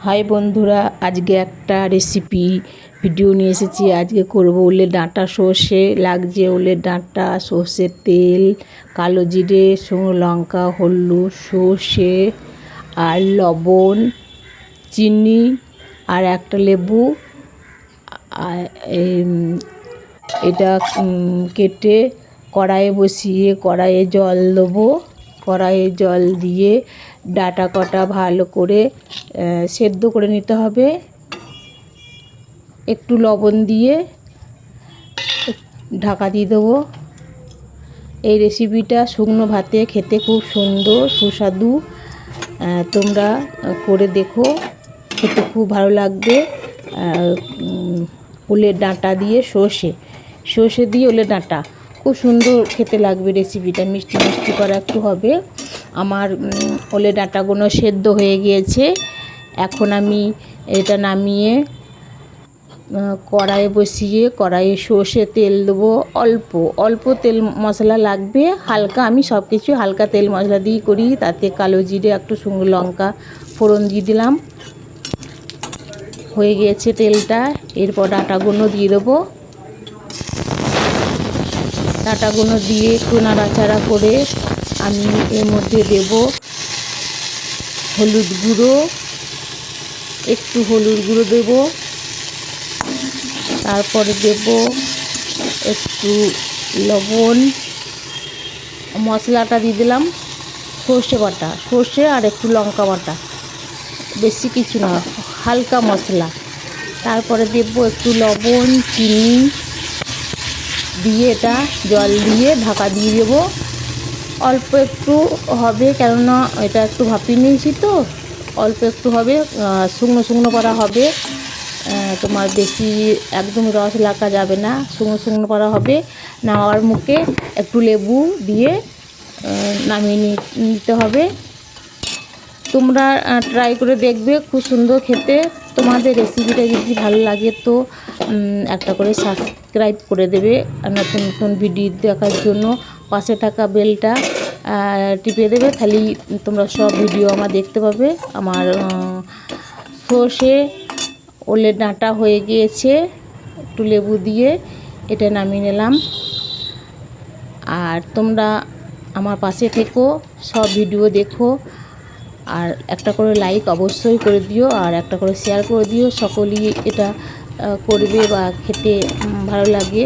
High বন্ধুরা, আজকে একটা রেসিপি ভিডিও নিয়ে এসেছি। আজকে করব ওলের ডাঁটা সর্ষে লাগছে, ওলের ডাঁটা, সর্ষের তেল, কালো জিরে, শুকনো লঙ্কা, হলুদ, সর্ষে আর লবণ, চিনি আর একটা লেবু। এটা কেটে কড়াইয়ে বসিয়ে কড়াইয়ে জল দেবো। কড়াইয়ে জল দিয়ে ডাঁটা কটা ভালো করে সেদ্ধ করে নিতে হবে। একটু লবণ দিয়ে ঢাকা দিয়ে দেবো। এই রেসিপিটা শুকনো ভাতে খেতে খুব সুন্দর সুস্বাদু। তোমরা করে দেখো, খেতে খুব ভালো লাগবে। ওলের ডাঁটা দিয়ে সর্ষে দিয়ে ওলের ডাঁটা খুব সুন্দর খেতে লাগবে। রেসিপিটা মিষ্টি মিষ্টি করা একটু হবে। আমার ওলের ডাঁটাগুলো সেদ্ধ হয়ে গিয়েছে। এখন আমি এটা নামিয়ে কড়াইয়ে বসিয়ে কড়াইয়ে সর্ষে তেল দেবো। অল্প অল্প তেল মশলা লাগবে, হালকা। আমি সব কিছু হালকা তেল মশলা দিয়ে করি। তাতে কালো জিরে, একটু শুকনো লঙ্কা ফোড়ন দিয়ে দিলাম। হয়ে গিয়েছে তেলটা। এরপর ডাঁটাগুলো দিয়ে দেবো। ডাঁটাগুলো দিয়ে একটু নাড়াচাড়া করে আমি এর মধ্যে দেব হলুদ গুঁড়ো, একটু হলুদ গুঁড়ো দেব। তারপরে দেব একটু লবণ। মশলাটা দিয়ে দিলাম সর্ষে বাটা, সর্ষে আর একটু লঙ্কা বাটা, বেশি কিছু না, হালকা মশলা। তারপরে দেব একটু লবণ, চিনি দিয়ে এটা জল দিয়ে ঢাকা দিয়ে দেবো। অল্প একটু হবে, কেননা এটা একটু ভাপিয়ে নিয়েছি তো, অল্প একটু হবে। শুকনো শুকনো করা হবে, তোমার বেশি একদম রস লাগা যাবে না, শুকনো শুকনো করা হবে। নামার মুখে একটু লেবু দিয়ে নামিয়ে নিতে হবে। তোমরা ট্রাই করে দেখবে, খুব সুন্দর খেতে। তোমাদের রেসিপিটা যদি ভালো লাগে তো একটা করে সাবস্ক্রাইব করে দেবে নতুন নতুন ভিডিও দেখার জন্য। পাশে থাকা বেলটা টিপে দেবে, তাহলে তোমরা সব ভিডিও আমার দেখতে পাবে। আমার সর্ষে ওলের ডাঁটা হয়ে গিয়েছে, একটু লেবু দিয়ে এটা নামিয়ে নিলাম। আর তোমরা আমার পাশে থেকো, সব ভিডিও দেখো। আর একটা করে লাইক অবশ্যই করে দিও, আর একটা করে শেয়ার করে দিও। সকলেই এটা করবে বা খেতে ভালো লাগে।